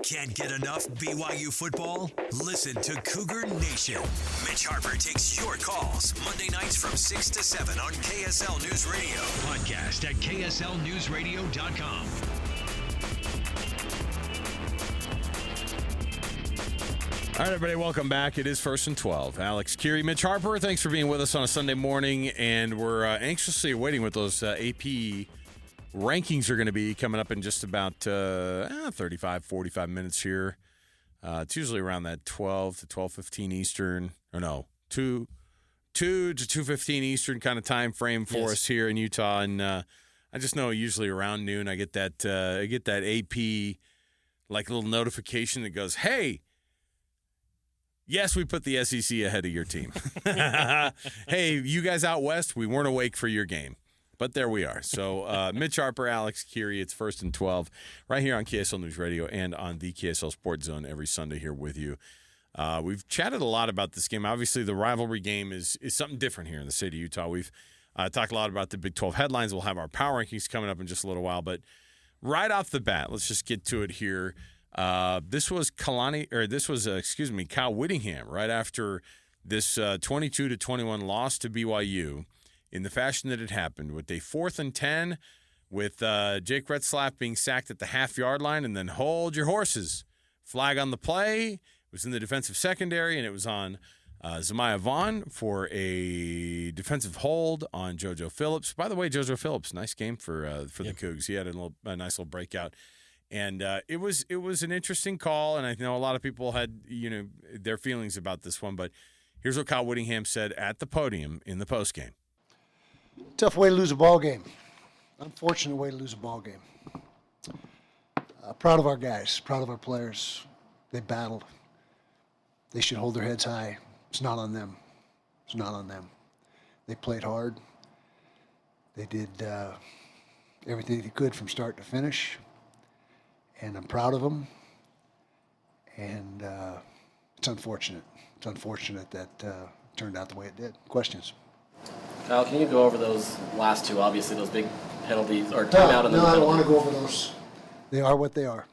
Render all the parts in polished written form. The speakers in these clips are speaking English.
Can't get enough BYU football? Listen to Cougar Nation. Mitch Harper takes your calls Monday nights from 6 to 7 on KSL News Radio. Podcast at kslnewsradio.com. All right, everybody, welcome back. It is First and 12. Alex Keary, Mitch Harper, thanks for being with us on a Sunday morning, and we're anxiously awaiting what those AP rankings are going to be coming up in just about 35, 45 minutes here. It's usually around that 12 to 12:15 Eastern, or no, 2 to 2:15 Eastern kind of time frame for us here in Utah. And I just know usually around noon I get that AP like little notification that goes, "Hey, yes, we put the SEC ahead of your team. Hey, you guys out west, we weren't awake for your game." But there we are. So Mitch Harper, Alex Keary, it's First and 12 right here on KSL News Radio and on the KSL Sports Zone every Sunday here with you. We've chatted a lot about this game. Obviously, the rivalry game is something different here in the state of Utah. We've talked a lot about the Big 12 headlines. We'll have our power rankings coming up in just a little while. But right off the bat, let's just get to it here. This was Kyle Whittingham right after this 22-21 loss to BYU. In the fashion that it happened, with a 4th and 10, with Jake Retzlaff being sacked at the half-yard line, and then hold your horses. Flag on the play. It was in the defensive secondary, and it was on Zamiah Vaughn for a defensive hold on JoJo Phillips. By the way, JoJo Phillips, nice game for the Cougs. He had a nice little breakout. And it was an interesting call, and I know a lot of people had their feelings about this one, but here's what Kyle Whittingham said at the podium in the postgame. Tough way to lose a ball game. Unfortunate way to lose a ball game. Proud of our guys, proud of our players. They battled. They should hold their heads high. It's not on them. It's not on them. They played hard. They did everything they could from start to finish. And I'm proud of them. And it's unfortunate. It's unfortunate that turned out the way it did. Questions? Kyle, can you go over those last two? Obviously, those big penalties or timeout. No, I don't want to go over those. They are what they are.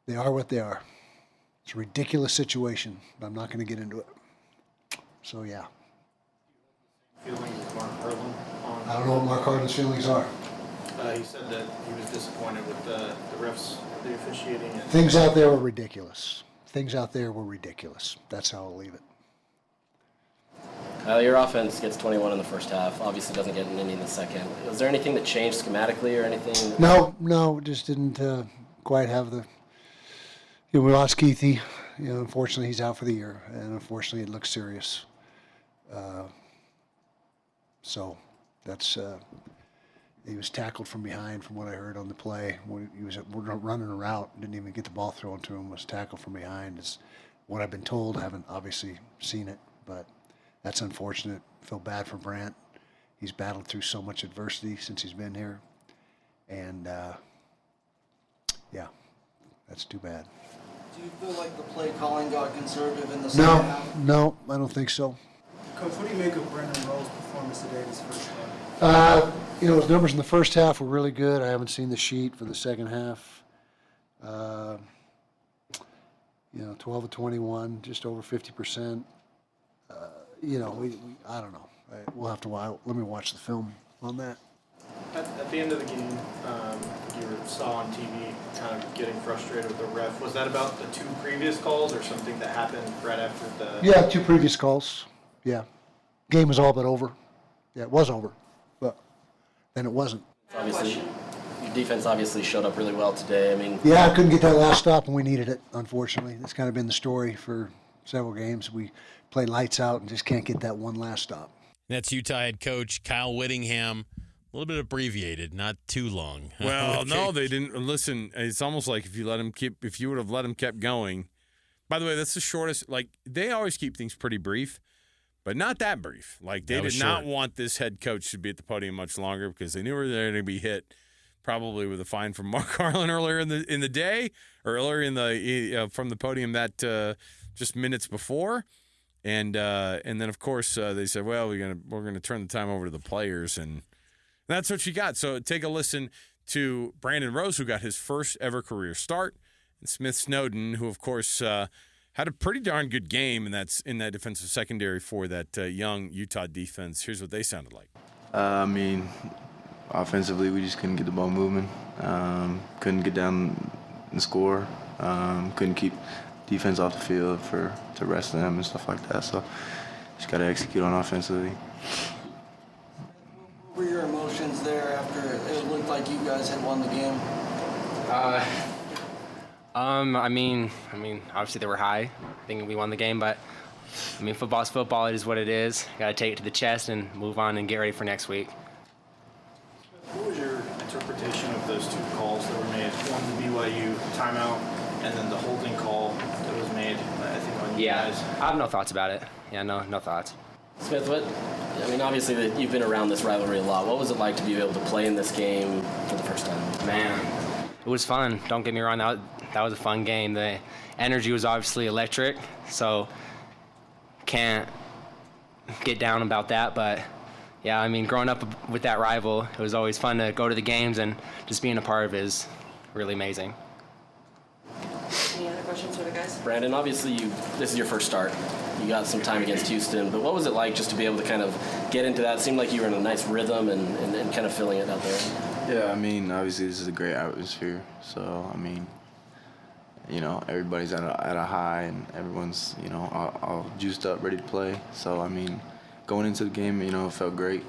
They are what they are. It's a ridiculous situation, but I'm not going to get into it. So, yeah. Feelings of Mark Harlan I don't know what Mark Harlan's feelings are. He said that he was disappointed with the refs, the officiating. Things out there were ridiculous. That's how I'll leave it. Your offense gets 21 in the first half. Obviously, doesn't get any in the second. Was there anything that changed schematically or anything? No, just didn't quite have the. We lost Keithy. Unfortunately, he's out for the year, and unfortunately, it looks serious. So, that's. He was tackled from behind, from what I heard on the play. He was running a route, didn't even get the ball thrown to him. Was tackled from behind. It's what I've been told. I haven't obviously seen it, but. That's unfortunate. Feel bad for Brant. He's battled through so much adversity since he's been here. And, that's too bad. Do you feel like the play calling got conservative in the second half? No, I don't think so. Coach, what do you make of Brendan Rowe's performance today in his first half? His numbers in the first half were really good. I haven't seen the sheet for the second half. 12 of 21, just over 50%. I don't know. We'll have to let me watch the film on that. At the end of the game, you saw on TV kind of getting frustrated with the ref. Was that about the two previous calls or something that happened right after the... Yeah, two previous calls. Yeah. Game was all but over. Yeah, it was over. But then it wasn't. Obviously, your defense obviously showed up really well today. Yeah, I couldn't get that last stop when we needed it, unfortunately. That's kind of been the story for several games. We play lights out and just can't get that one last stop. That's Utah head coach Kyle Whittingham. A little bit abbreviated, not too long. Well, no, they didn't. Listen, it's almost like if you would have let him kept going. By the way, that's the shortest. They always keep things pretty brief, but not that brief. They did not want this head coach to be at the podium much longer because they knew they were going to be hit probably with a fine from Mark Harlan earlier in the day, or earlier from the podium that just minutes before. And then of course they said, well, we're gonna turn the time over to the players, and that's what you got. So take a listen to Brandon Rose, who got his first ever career start, and Smith Snowden, who, of course, had a pretty darn good game in that defensive secondary for that young Utah defense. Here's what they sounded like. Offensively, we just couldn't get the ball moving. Couldn't get down and score. Couldn't keep defense off the field to rest them and stuff like that. So just got to execute on offensively. What were your emotions there after it looked like you guys had won the game? Obviously they were high, thinking we won the game, but football's football. It is what it is. Got to take it to the chest and move on and get ready for next week. What was your interpretation of those two calls that were made? One, the BYU timeout, and then the holding call that was made, I think, on you guys. I have no thoughts about it. Yeah, no thoughts. Smith, obviously you've been around this rivalry a lot. What was it like to be able to play in this game for the first time? Man, it was fun. Don't get me wrong, that was a fun game. The energy was obviously electric, so can't get down about that, but yeah, growing up with that rival, it was always fun to go to the games, and just being a part of it is really amazing. Any other questions for the guys? Brandon, obviously this is your first start. You got some time against Houston, but what was it like just to be able to kind of get into that? It seemed like you were in a nice rhythm and kind of feeling it out there. Yeah, obviously this is a great atmosphere. So, everybody's at a high and everyone's, all juiced up, ready to play. So, going into the game, it felt great.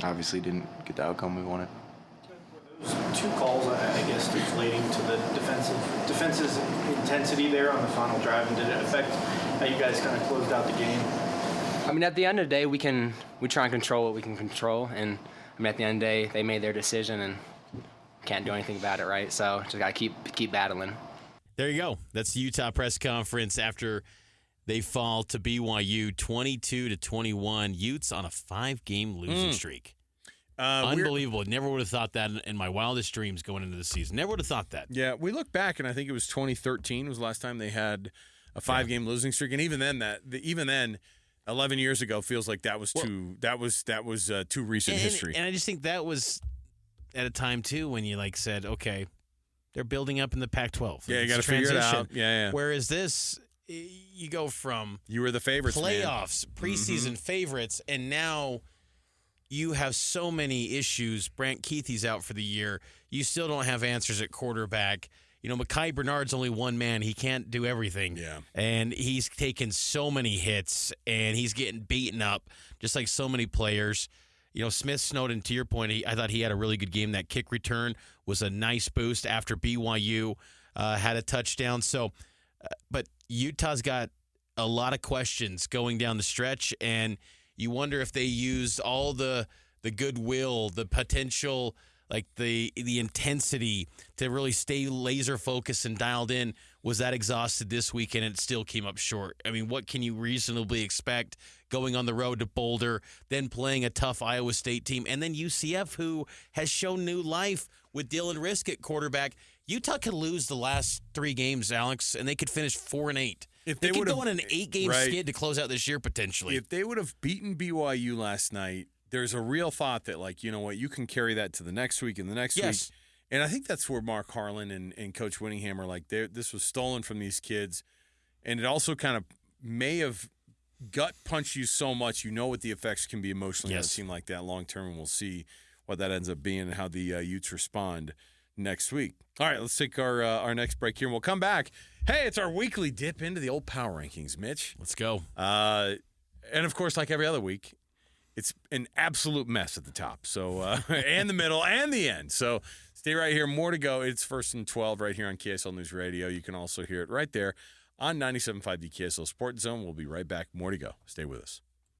Obviously didn't get the outcome we wanted. Those two calls, I guess, deflating to the defense's intensity there on the final drive, and did it affect how you guys kind of closed out the game? At the end of the day, we try and control what we can control, and at the end of the day, they made their decision and can't do anything about it, right? So just got to keep battling. There you go. That's the Utah press conference after they fall to BYU 22-21. Utes on a 5-game losing streak. Unbelievable. Never would have thought that in my wildest dreams going into the season. Never would have thought that. Yeah, we look back, and I think it was 2013 was the last time they had a 5-game losing streak, and even then, 11 years ago feels like that was too recent history. And I just think that was at a time too when you said, okay, they're building up in the Pac-12. Yeah, you got to figure it out. Yeah. Whereas this, you go from you were the favorites, playoffs, preseason favorites, and now you have so many issues. Brant Keithy's out for the year. You still don't have answers at quarterback. Mekhi Bernard's only one man. He can't do everything. Yeah. And he's taken so many hits, and he's getting beaten up, just like so many players. Smith Snowden, to your point, I thought he had a really good game. That kick return was a nice boost after BYU had a touchdown. So, but Utah's got a lot of questions going down the stretch, and you wonder if they used all the goodwill, the potential, the intensity to really stay laser focused and dialed in. Was that exhausted this week, and it still came up short? What can you reasonably expect going on the road to Boulder, then playing a tough Iowa State team, and then UCF, who has shown new life with Dylan Risk at quarterback? Utah could lose the last 3 games, Alex, and they could finish 4-8. If they could go on an 8-game skid to close out this year potentially. If they would have beaten BYU last night, there's a real thought that, you can carry that to the next week and the next week. And I think that's where Mark Harlan and Coach Whittingham are this was stolen from these kids. And it also kind of may have gut punched you so much, what the effects can be emotionally on a team like that long term. And we'll see what that ends up being and how the Utes respond next week. All right, let's take our next break here, and we'll come back. Hey, it's our weekly dip into the old power rankings, Mitch. Let's go. And, of course, like every other week, it's an absolute mess at the top, so and the middle and the end. So stay right here. More to go. It's 1st and 12 right here on KSL News Radio. You can also hear it right there on 97.5 the KSL Sports Zone. We'll be right back. More to go. Stay with us.